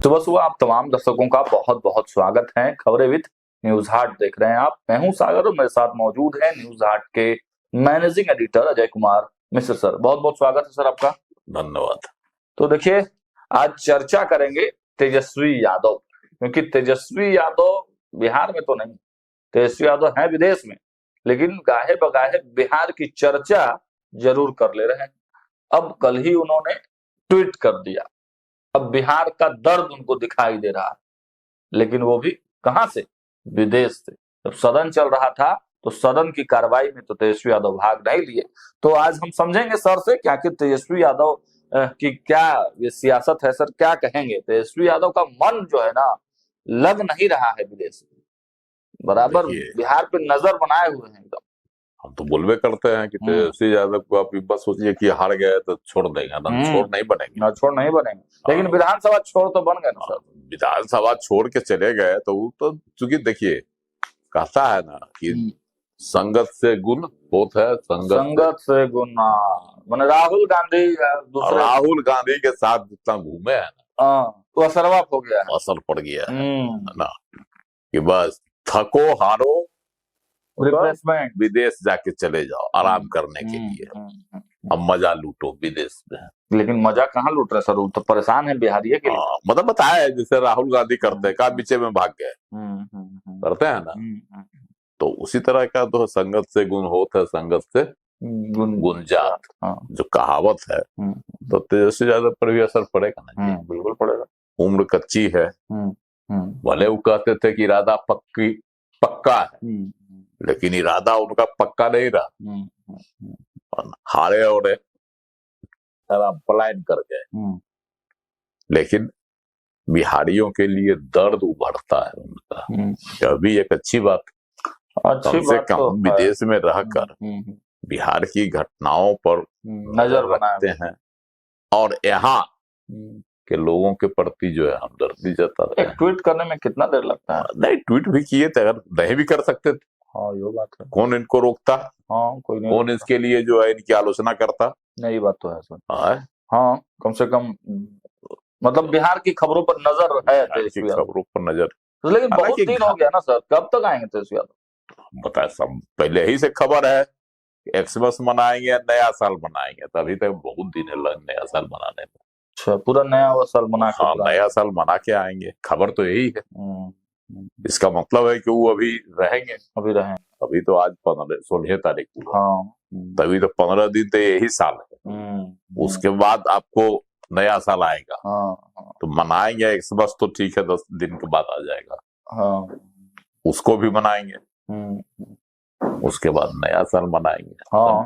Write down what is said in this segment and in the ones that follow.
सुबह सुबह आप तमाम दर्शकों का बहुत बहुत स्वागत है। खबरें विद न्यूज हाट देख रहे हैं आप। मैं हूं सागर और मेरे साथ मौजूद है न्यूज हाट के managing editor Ajay Kumar Mishra sir. बहुत बहुत स्वागत है सर आपका। धन्यवाद। तो देखिए, आज चर्चा करेंगे तेजस्वी यादव, क्योंकि तेजस्वी यादव बिहार में तो नहीं, तेजस्वी यादव है विदेश में, लेकिन गाहे बगाहे बिहार की चर्चा जरूर कर ले रहे हैं। अब कल ही उन्होंने ट्वीट कर दिया। अब बिहार का दर्द उनको दिखाई दे रहा है, लेकिन वो भी कहां से? विदेश से। जब सदन चल रहा था तो सदन की कार्रवाई में तो तेजस्वी यादव भाग नहीं लिए। तो आज हम समझेंगे सर से कि आखिर तेजस्वी यादव की क्या ये सियासत है। सर क्या कहेंगे? तेजस्वी यादव का मन जो है ना, लग नहीं रहा है विदेश में, बराबर बिहार पे नजर बनाए हुए हैं एकदम। हम तो बोलवे करते हैं कि तेजस्वी यादव को आप बस सोचिए कि हार गए तो छोड़ देंगे ना, छोड़ नहीं बनेंगे ना, छोड़ नहीं बनेंगे। लेकिन विधानसभा छोड़ तो बन गए ना सर। विधानसभा छोड़ के चले गए तो वो तो चूंकि देखिए कहता है ना कि संगत से गुण होत है, संगत से गुण। मैंने राहुल गांधी के साथ जितना घूमे है ना, तो असरवाप हो गया है, असर पड़ गया है ना, कि बस थको हारो रिप्लेसमेंट, विदेश जाके चले जाओ आराम करने के लिए। अब मजा लूटो विदेश में। लेकिन मजा कहाँ लूट रहे सर? वो तो परेशान है बिहारी के लिए। मतलब बताया है जैसे राहुल गांधी करते हैं, का पीछे में भाग गए करते हैं ना, तो उसी तरह का तो संगत से गुण होत है, संगत से गुंजात जो कहावत है, तो तेजस्वी यादव पर भी असर पड़ेगा ना। बिल्कुल पड़ेगा। उम्र कच्ची है, भले वो कहते थे कि इरादा पक्का है, लेकिन इरादा उनका पक्का नहीं रहा, हारे और पलायन कर गए। लेकिन बिहारियों के लिए दर्द उभरता है उनका, यह भी एक अच्छी बात। कम से कम विदेश में रहकर बिहार की घटनाओं पर नजर रखते हैं और यहाँ के लोगों के प्रति जो है हमदर्दी जताते हैं। ट्वीट करने में कितना देर लगता है? नहीं, ट्वीट भी किए थे, अगर नहीं भी कर सकते थे। हाँ, ये बात है। कौन इनको रोकता? कोई नहीं। कौन इसके लिए जो है इनकी आलोचना करता? नहीं, बात तो है सर। हाँ, कम से कम मतलब बिहार की खबरों पर नजर है तेजस्वी यादव, खबरों पर नजर। लेकिन बहुत दिन हो गया ना सर, कब तक आएंगे तेजस्वी यादव? बता, सब पहले ही से खबर है, एक्समस मनाएंगे, नया साल मनाएंगे, तभी तक बहुत दिन है नया साल मनाने में। अच्छा, पूरा नया साल मना के? हाँ, नया साल मना के आएंगे, खबर तो यही है। इसका मतलब है कि वो अभी रहेंगे, अभी तो आज 16 तारीख हुआ। तभी तो 15 दिन तो यही साल है। उसके बाद आपको नया साल आएगा, तो मनाएंगे। एक्समस तो ठीक है, 10 दिन के बाद आ जाएगा, उसको भी मनाएंगे। उसके बाद नया साल मनाएंगे,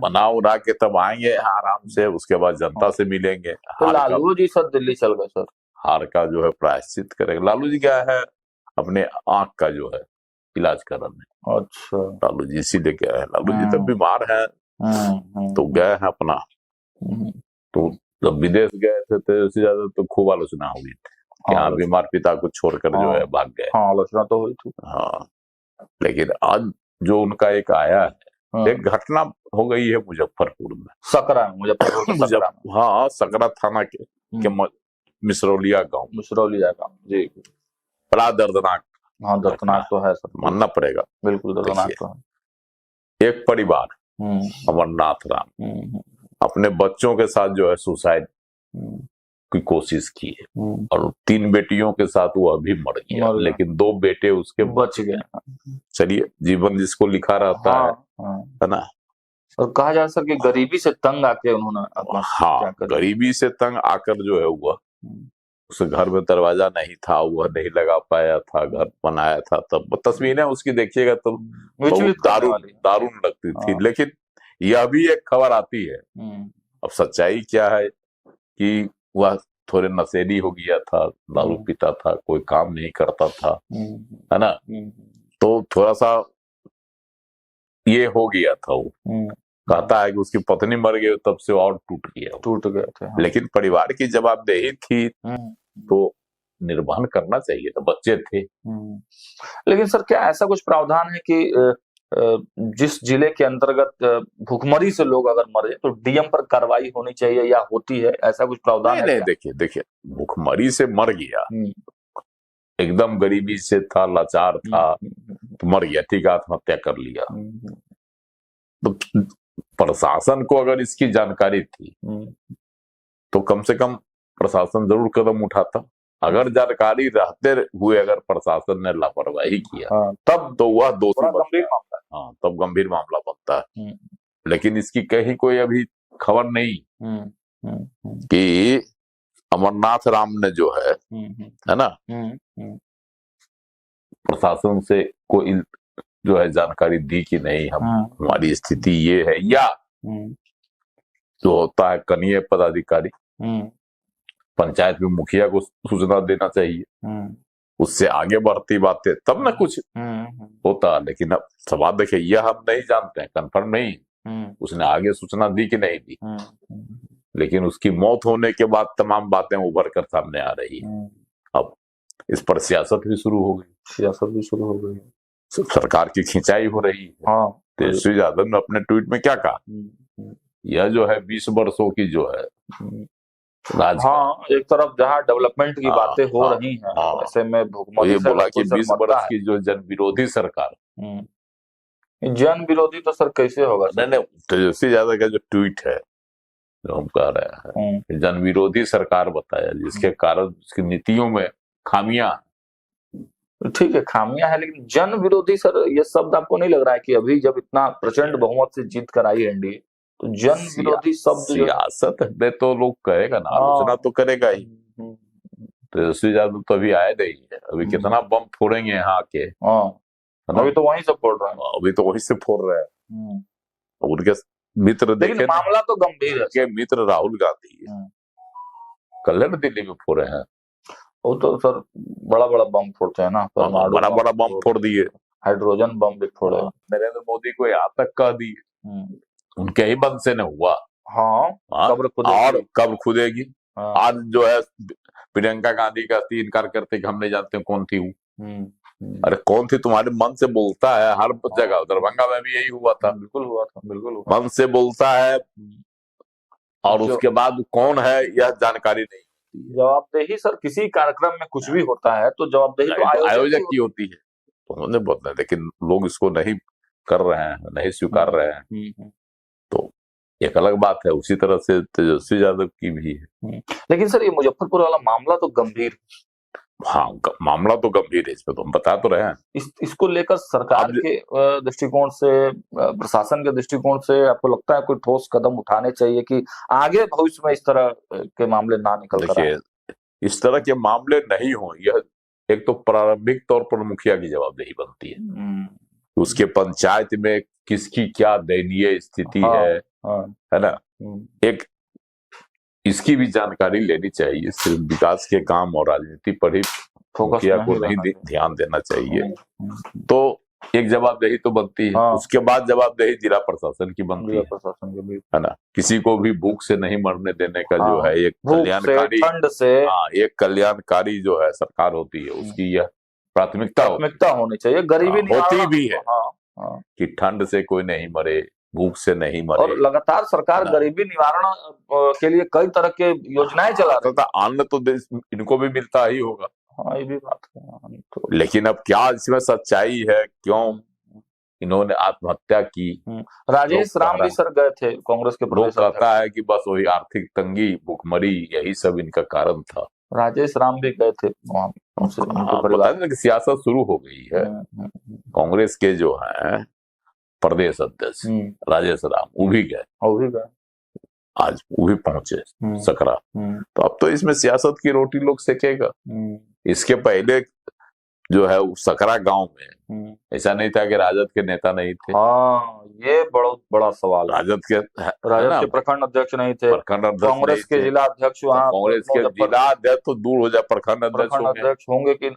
मना उड़ा के तब आएंगे आराम से। उसके बाद जनता से मिलेंगे। तो लालू जी सर दिल्ली चल गए सर, हार का जो है प्रायश्चित करेंगे। लालू जी गया है अपने आंख का जो है इलाज कराने। अच्छा, लालू जी इसीलिए गया है। लालू जी तब बीमार है तो गए हैं अपना। तो जब विदेश गए थे तो उससे ज्यादा तो खूब आलोचना हुई थी कि हाँ, बीमार पिता को छोड़कर जो है भाग गए। आलोचना तो हुई थी। लेकिन आज जो उनका एक आया है, एक घटना हो गई है मुजफ्फरपुर में, सकरा थाना के मिसरौलिया गांव जी, बड़ा दर्दनाक। दर्दनाक तो है सर, मानना पड़ेगा, बिल्कुल दर्दनाक तो है। एक परिवार अमरनाथ राम अपने बच्चों के साथ जो है सुसाइड की कोशिश की है, और 3 बेटियों के साथ वो अभी मर गया, लेकिन 2 बेटे उसके बच गए। चलिए, जीवन जिसको लिखा रहता है ना। और कहा जा सके गरीबी से तंग आके उन्होंने गरीबी से तंग आकर जो है हुआ, उस घर में दरवाजा नहीं था, वह नहीं लगा पाया था, घर बनाया था। तब तस्वीरें उसकी देखिएगा तो दारुण लगती थी। लेकिन यह भी एक खबर आती है, अब सच्चाई क्या है कि वह थोड़े नशेड़ी हो गया था, दारू पीता था, कोई काम नहीं करता था, है ना। तो थोड़ा सा ये हो गया था। वो कहता है कि उसकी पत्नी मर गई, तब से और टूट गए थे। लेकिन परिवार की जवाबदेही थी तो निर्वहन करना चाहिए था, बच्चे थे। लेकिन सर क्या ऐसा कुछ प्रावधान है कि जिस जिले के अंतर्गत भुखमरी से लोग अगर मरे तो डीएम पर कार्रवाई होनी चाहिए या होती है, ऐसा कुछ प्रावधान है नहीं, क्या? देखिए देखिए, भुखमरी से मर गया, एकदम गरीबी से था, लाचार था, तो मर गया, ठीक है, आत्महत्या कर लिया, तो प्रशासन को अगर इसकी जानकारी थी तो कम से कम प्रशासन जरूर कदम उठाता। अगर जानकारी रहते हुए अगर प्रशासन ने लापरवाही किया, तब तो वह दोषी गंभीर मामला है। हाँ, तब गंभीर मामला बनता है। लेकिन इसकी कहीं कोई अभी खबर नहीं कि अमरनाथ राम ने जो है ना, प्रशासन से कोई जो है जानकारी दी कि नहीं, हमारी स्थिति ये है, या जो होता है कनीय पदाधिकारी, पंचायत में मुखिया को सूचना देना चाहिए, उससे आगे बढ़ती बातें तब ना कुछ होता। लेकिन अब सवाल देखिए, यह हम नहीं जानते हैं, कंफर्म नहीं उसने आगे सूचना दी कि नहीं दी, लेकिन उसकी मौत होने के बाद तमाम बातें उभर कर सामने आ रही है। अब इस पर सियासत भी शुरू हो गई, सरकार की खिंचाई हो रही है। तेजस्वी यादव ने अपने ट्वीट में क्या कहा, यह जो है 20 वर्षों की जो है एक तरफ जहाँ डेवलपमेंट की बातें हो रही हैं, ऐसे में ये बोला कि 20 वर्ष की जो जन विरोधी सरकार, जन विरोधी तो सर कैसे होगा? नहीं, तेजस्वी यादव का जो ट्वीट है जो हम कह रहे हैं, जन विरोधी सरकार बताया, जिसके कारण उसकी नीतियों में खामियां। ठीक है, खामियां है, लेकिन जन विरोधी सर ये शब्द आपको नहीं लग रहा है कि अभी जब इतना प्रचंड बहुमत से जीत कर आई एनडीए तो जन विरोधी शब्द सियासत में तो लोग कहेगा ना, आलोचना तो करेगा ही। तेजस्वी यादव तो अभी आए नहीं है, अभी कितना बम फोड़ेंगे यहाँ के, अभी तो वहीं से फोड़ रहे हैं, अभी तो वहीं से फोड़ रहे हैं। उनके मित्र देखे, मामला तो गंभीर है, के मित्र राहुल गांधी कल्याण दिल्ली में फोड़े हैं, वो तो सर बड़ा बड़ा बम फोड़ते हैं ना, बड़ा बड़ा बम फोड़ दिए, हाइड्रोजन बम भी फोड़े। नरेंद्र मोदी को यहाँ तक कह दिए, उनके ही बंद ने हुआ। और कब खुदेगी? आज जो है प्रियंका गांधी कहती, इनकार करते कि हम नहीं जानते कौन थी वो। अरे कौन थी? तुम्हारे मन से बोलता है हर जगह, दरभंगा में भी यही हुआ था, बिल्कुल हुआ था, बिल्कुल मन से बोलता है, और उसके बाद कौन है यह जानकारी नहीं। जवाबदेही सर, किसी कार्यक्रम में कुछ भी होता है तो जवाबदेही तो आयोजक की होती है, तो उन्होंने बोलना है, लेकिन लोग इसको नहीं कर रहे हैं, नहीं स्वीकार रहे हैं, तो एक अलग बात है। उसी तरह से तेजस्वी यादव की भी है। लेकिन सर ये मुजफ्फरपुर वाला मामला तो गंभीर, हाँ मामला तो गंभीर है, इसमें तो हम बता तो रहे हैं। इसको लेकर सरकार के दृष्टिकोण से, प्रशासन के दृष्टिकोण से आपको लगता है कोई ठोस कदम उठाने चाहिए कि आगे भविष्य में इस तरह के मामले ना निकल कर आए? इस तरह के मामले नहीं हो, यह एक तो प्रारंभिक तौर पर मुखिया की जवाबदेही बनती है, उसके पंचायत में किसकी क्या दयनीय स्थिति है ना, एक इसकी भी जानकारी लेनी चाहिए। सिर्फ विकास के काम और राजनीति पर ही मुखिया को नहीं ध्यान देना चाहिए। तो एक जवाबदेही तो बनती है, उसके बाद जवाबदेही जिला प्रशासन की बनती है ना। किसी को भी भूख से नहीं मरने देने का जो है एक कल्याणकारी, ठंड से, एक कल्याणकारी जो है सरकार होती है, उसकी यह प्राथमिकता होनी चाहिए। गरीबी होती भी है कि ठंड से कोई नहीं मरे, भूख से नहीं मरे, और लगातार सरकार गरीबी निवारण के लिए कई तरह के योजनाएं चला रही है। अन्न तो इनको भी मिलता ही होगा, ये भी बात है। तो लेकिन अब क्या इसमें सच्चाई है, क्यों इन्होंने आत्महत्या की? राजेश राम भी सर गए थे, कांग्रेस के लोग कहता है कि बस वही आर्थिक तंगी, भुखमरी, यही सब इनका कारण था। राजेश राम भी गए थे वहां। सियासत शुरू हो गई है। कांग्रेस के जो है प्रदेश अध्यक्ष राजेश राम, वो भी गए, आज वो भी पहुंचे सकरा। तो अब तो इसमें सियासत की रोटी लोग सेकेगा। इसके पहले जो है सकरा गांव में ऐसा नहीं था कि राजद के नेता नहीं थे। ये बहुत बड़ा सवाल। राजद के प्रखंड अध्यक्ष नहीं थे, कांग्रेस के जिला अध्यक्ष, वहाँ कांग्रेस के जिला अध्यक्ष तो दूर हो जाए, प्रखंड अध्यक्ष होंगे कि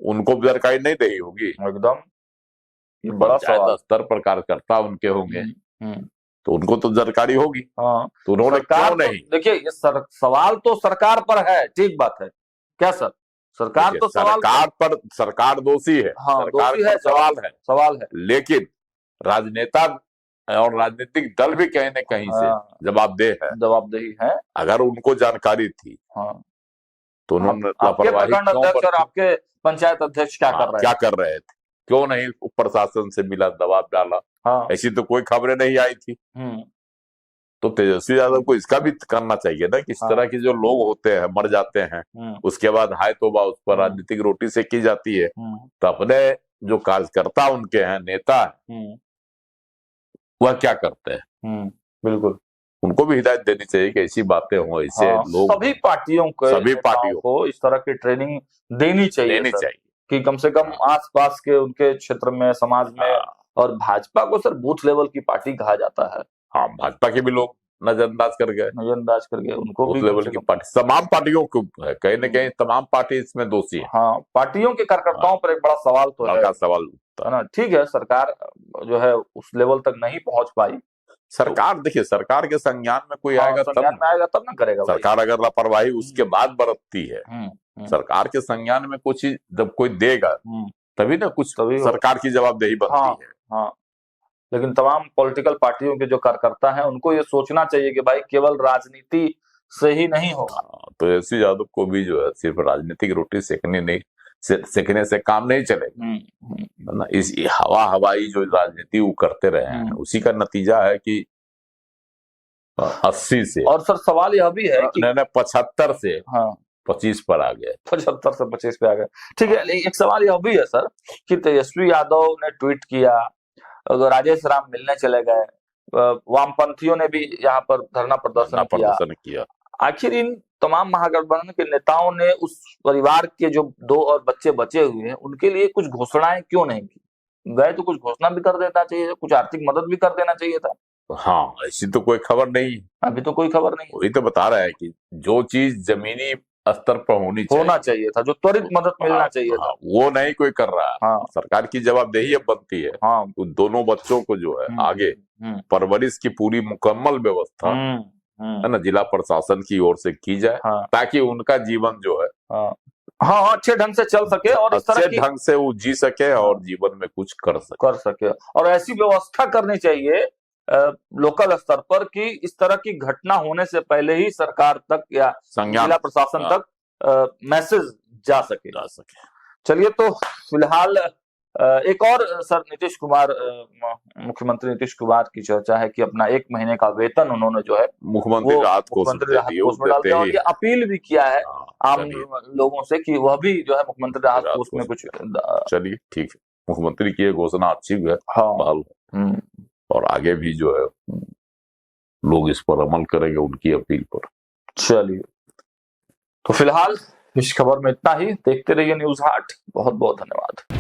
उनको भी जानकारी नहीं रही होगी एकदम। ये बड़ा सवाल, स्तर पर कार्यकर्ता उनके होंगे तो उनको तो जानकारी होगी। तो उन्होंने क्यों नहीं? देखिए ये सवाल तो सरकार पर है, ठीक बात है क्या सर? सरकार तो सरकार दोषी है, सरकार पर सवाल है, लेकिन राजनेता और राजनीतिक दल भी कहीं न कहीं से हाँ, जवाबदेह है। जवाबदेही है। अगर उनको जानकारी थी हाँ, तो उन्होंने आपके लापरवाही प्रखंड क्यों अध्यक्ष और बरती? आपके पंचायत अध्यक्ष क्या कर रहे क्या हैं? कर रहे थे? क्यों नहीं प्रशासन से मिला, दबाव डाला? हाँ, ऐसी तो कोई खबरें नहीं आई थी। तो तेजस्वी यादव को इसका भी करना चाहिए ना कि इस तरह के जो लोग होते हैं, मर जाते हैं, उसके बाद हाय तौबा उस पर राजनीतिक रोटी सेकी जाती है। तो अपने जो कार्यकर्ता उनके हैं, नेता है, वह क्या करते हैं? बिल्कुल, उनको भी हिदायत देनी चाहिए कि ऐसी बातें हो, ऐसे लोग सभी पार्टियों को इस तरह की ट्रेनिंग देनी चाहिए सर, कि कम से कम आसपास के उनके क्षेत्र में, समाज में। और भाजपा को सर बूथ लेवल की पार्टी कहा जाता है। हाँ, भाजपा के भी लोग नजरअंदाज कर गए, उनको भी लेवल की पार्टी, तमाम पार्टियों को कहीं न कहीं तमाम पार्टी इसमें दोषी है। हाँ, पार्टियों के कार्यकर्ताओं पर एक बड़ा सवाल तो है। सवाल है ना? ठीक है, सरकार जो है उस लेवल तक नहीं पहुंच पाई। सरकार देखिए, सरकार के संज्ञान में कोई आएगा तब ना करेगा। सरकार अगर लापरवाही उसके बाद बरतती है, सरकार के संज्ञान में कुछ जब कोई देगा तभी ना कुछ सरकार की जवाबदेही बनती है। हाँ, लेकिन तमाम पॉलिटिकल पार्टियों के जो कार्यकर्ता हैं उनको ये सोचना चाहिए कि भाई केवल राजनीति से ही नहीं होगा। तो तेजस्वी यादव को भी जो है सिर्फ राजनीतिक रोटी सेकने से काम नहीं चलेगा ना। इस हवाई जो राजनीति वो करते रहे हैं, उसी का नतीजा है कि 80 से, और सर सवाल यह भी है कि 75 से 25 पर आ गए, 75 से 25 पे आ गए। ठीक है, एक सवाल यह भी है सर कि तेजस्वी यादव ने ट्वीट किया, राजेश राम मिलने चले गए, वामपंथियों ने भी यहाँ पर धरना प्रदर्शन किया। आखिर इन तमाम महागठबंधन के नेताओं ने उस परिवार के जो 2 और बच्चे बचे हुए हैं उनके लिए कुछ घोषणाएं क्यों नहीं की? गए तो कुछ घोषणा भी कर देना चाहिए, कुछ आर्थिक मदद भी कर देना चाहिए था। हाँ, ऐसी तो कोई खबर नहीं, अभी तो कोई खबर नहीं। वही तो बता रहा है कि जो चीज जमीनी स्तर पर होना चाहिए था, जो त्वरित मदद मिलना चाहिए था, वो नहीं कोई कर रहा है। सरकार की जवाबदेही अब बनती है उन दोनों बच्चों को जो है आगे परवरिश की पूरी मुकम्मल व्यवस्था है ना जिला प्रशासन की ओर से की जाए, ताकि उनका जीवन जो है अच्छे ढंग से चल सके और अच्छे ढंग से वो जी सके और जीवन में कुछ कर सके। और ऐसी व्यवस्था करनी चाहिए लोकल स्तर पर कि इस तरह की घटना होने से पहले ही सरकार तक या जिला प्रशासन तक मैसेज जा सके। चलिए, तो फिलहाल एक और सर नीतीश कुमार, मुख्यमंत्री नीतीश कुमार की चर्चा है कि अपना 1 महीने का वेतन उन्होंने जो है मुख्यमंत्री राहत कोष में डाल दिया, और ये अपील भी किया है आम लोगों से कि वह भी जो है मुख्यमंत्री राहत कोष में कुछ। चलिए ठीक है, मुख्यमंत्री की घोषणा अच्छी है। और आगे भी जो है लोग इस पर अमल करेंगे उनकी अपील पर। चलिए, तो फिलहाल इस खबर में इतना ही। देखते रहिए न्यूज़ 8। बहुत बहुत धन्यवाद।